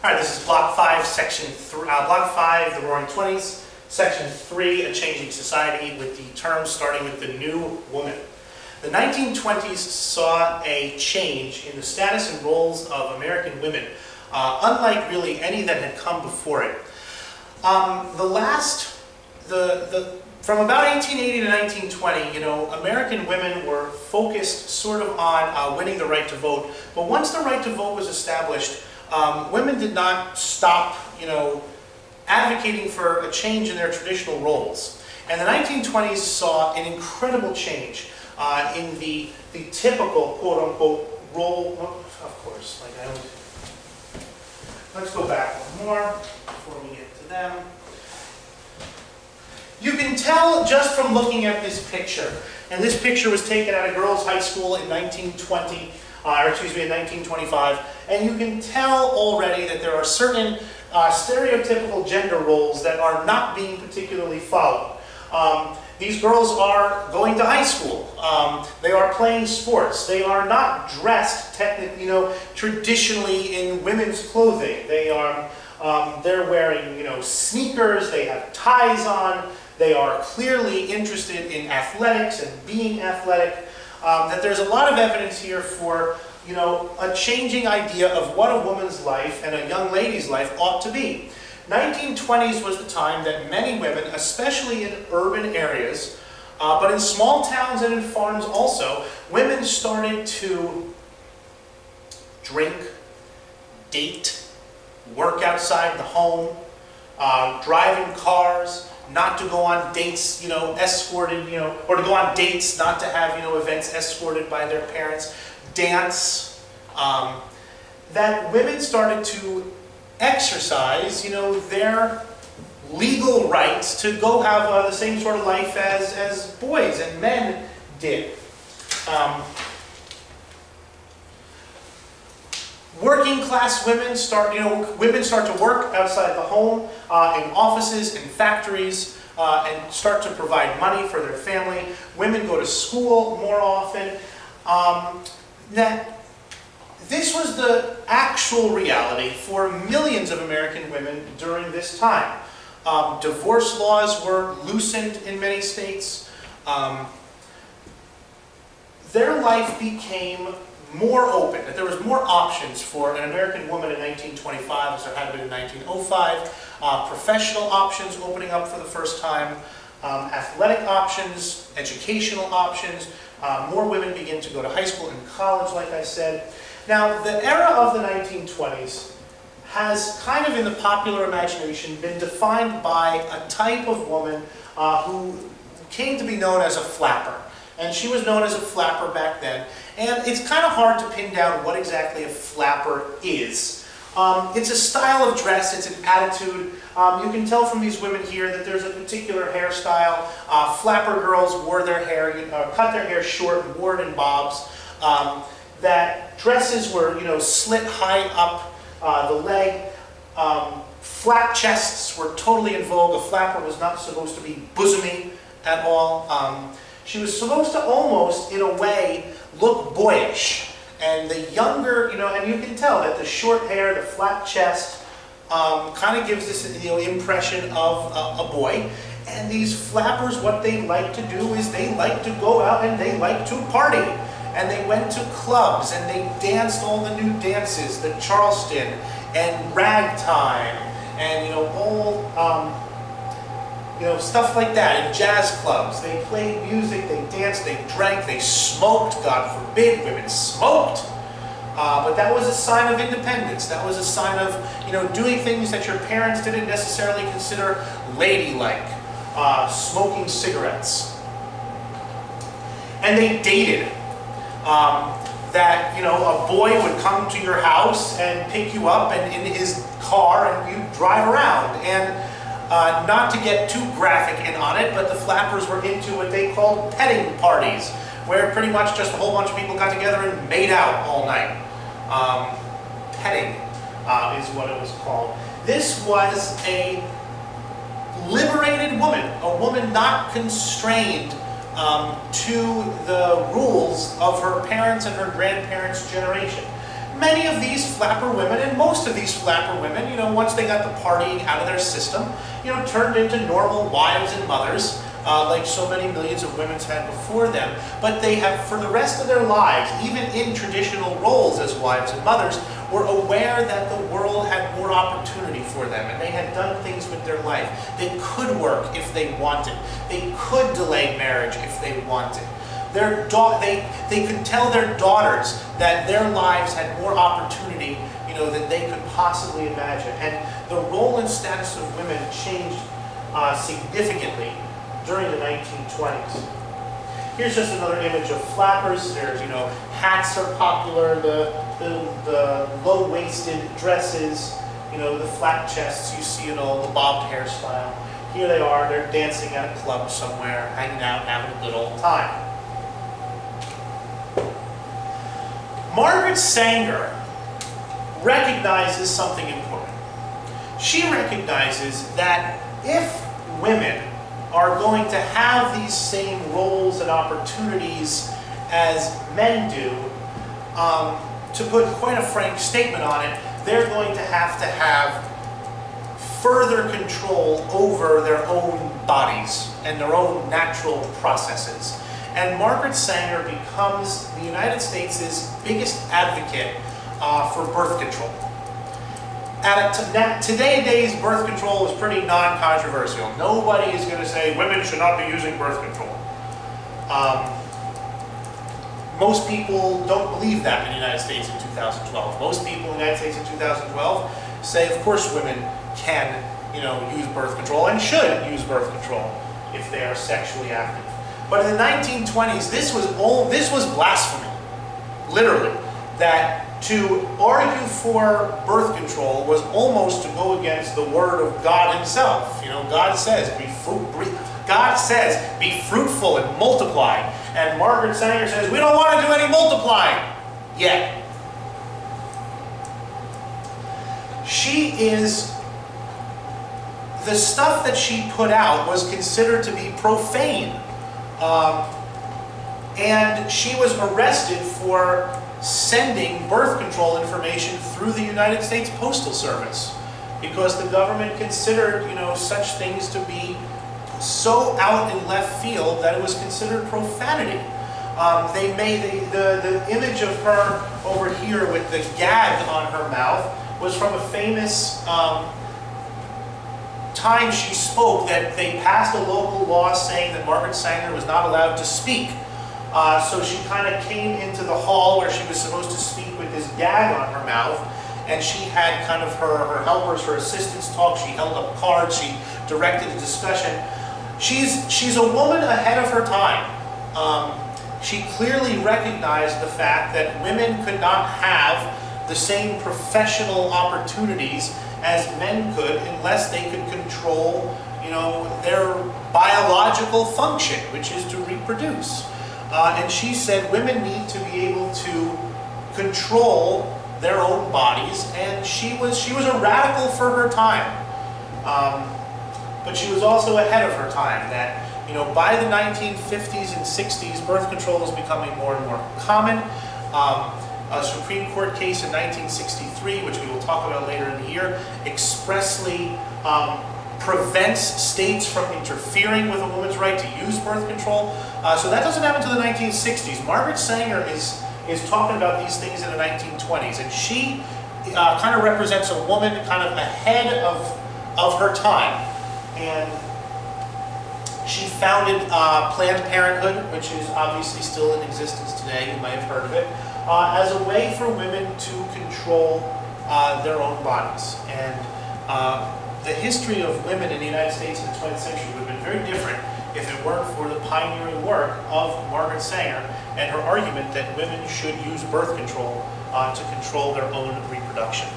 All right, this is Block 5, Section 3, Block 5, The Roaring Twenties, Section 3, A Changing Society, with the terms starting with the new woman. The 1920s saw a change in the status and roles of American women, unlike really any that had come before it. From about 1880 to 1920, American women were focused sort of on winning the right to vote. But once the right to vote was established, women did not stop, advocating for a change in their traditional roles. And the 1920s saw an incredible change in the typical quote-unquote role. Of course, let's go back one more before we get to them. You can tell just from looking at this picture, and this picture was taken at a girls' high school in 1920, in 1925, and you can tell already that there are certain stereotypical gender roles that are not being particularly followed. These girls are going to high school. They are playing sports. They are not dressed traditionally in women's clothing. They're wearing sneakers. They have ties on. They are clearly interested in athletics and being athletic. That there's a lot of evidence here for a changing idea of what a woman's life and a young lady's life ought to be. 1920s was the time that many women, especially in urban areas, but in small towns and in farms also, women started to drink, date, work outside the home, drive in cars, not to go on dates, escorted, or to go on dates, not to have, events escorted by their parents, dance, that women started to exercise, their legal rights to go have the same sort of life as boys and men did. Working class women start to work outside the home, in offices, in factories, and start to provide money for their family. Women go to school more often. This was the actual reality for millions of American women during this time. Divorce laws were loosened in many states. Their life became more open, that there was more options for an American woman in 1925 as there had been in 1905. Professional options opening up for the first time, athletic options, educational options. More women begin to go to high school and college, like I said. Now, the era of the 1920s has kind of in the popular imagination been defined by a type of woman who came to be known as a flapper. And she was known as a flapper back then. And it's kind of hard to pin down what exactly a flapper is. It's a style of dress, it's an attitude. You can tell from these women here that there's a particular hairstyle. Flapper girls wore their hair, cut their hair short and wore it in bobs. That dresses were, slit high up the leg. Flat chests were totally in vogue. A flapper was not supposed to be bosomy at all. She was supposed to almost, in a way, look boyish. And the younger, and you can tell that the short hair, the flat chest, kind of gives this, impression of a boy. And these flappers, what they like to do is they like to go out and they like to party. And they went to clubs and they danced all the new dances, the Charleston and ragtime, and stuff like that in jazz clubs. They played music, they danced, they drank, they smoked. God forbid women smoked, but that was a sign of independence. That was a sign of doing things that your parents didn't necessarily consider ladylike, smoking cigarettes, and they dated. That a boy would come to your house and pick you up and in his car and you drive around. And not to get too graphic in on it, but the flappers were into what they called petting parties, where pretty much just a whole bunch of people got together and made out all night. Petting is what it was called. This was a liberated woman, a woman not constrained to the rules of her parents' and her grandparents' generation. many of these flapper women, and most of these flapper women, once they got the partying out of their system, turned into normal wives and mothers, like so many millions of women had before them. But they have, for the rest of their lives, even in traditional roles as wives and mothers, were aware that the world had more opportunity for them, and they had done things with their life. They could work if they wanted. They could delay marriage if they wanted. They could tell their daughters that their lives had more opportunity, than they could possibly imagine. And the role and status of women changed significantly during the 1920s. Here's just another image of flappers. There's, hats are popular, the low-waisted dresses, the flat chests you see in all the bobbed hairstyle. Here they are, they're dancing at a club somewhere, hanging out, having a good old time. Margaret Sanger recognizes something important. She recognizes that if women are going to have these same roles and opportunities as men do, to put quite a frank statement on it, they're going to have further control over their own bodies and their own natural processes. And Margaret Sanger becomes the United States' biggest advocate for birth control. Today's birth control is pretty non-controversial. Nobody is going to say women should not be using birth control. Most people don't believe that in the United States in 2012. Most people in the United States in 2012 say, of course, women can, use birth control and should use birth control if they are sexually active. But in the 1920s, this was blasphemy, literally. That to argue for birth control was almost to go against the word of God Himself. God says, be fruitful and multiply. And Margaret Sanger says, we don't want to do any multiplying yet. The stuff that she put out was considered to be profane. And she was arrested for sending birth control information through the United States Postal Service because the government considered, such things to be so out in left field that it was considered profanity. They made the image of her over here with the gag on her mouth was from a famous time she spoke that they passed a local law saying that Margaret Sanger was not allowed to speak. So she kind of came into the hall where she was supposed to speak with this gag on her mouth, and she had kind of her helpers, her assistants talk. She held up cards, she directed a discussion. She's a woman ahead of her time. She clearly recognized the fact that women could not have the same professional opportunities as men could unless they could control, their biological function, which is to reproduce. And she said women need to be able to control their own bodies, and she was a radical for her time. But she was also ahead of her time, that by the 1950s and 60s, birth control was becoming more and more common. A Supreme Court case in 1963, which we will talk about later in the year, expressly prevents states from interfering with a woman's right to use birth control. So that doesn't happen until the 1960s. Margaret Sanger is talking about these things in the 1920s, and she kind of represents a woman kind of ahead of her time. And she founded Planned Parenthood, which is obviously still in existence today. You might have heard of it, as a way for women to control their own bodies. And the history of women in the United States in the 20th century would have been very different if it weren't for the pioneering work of Margaret Sanger and her argument that women should use birth control to control their own reproduction.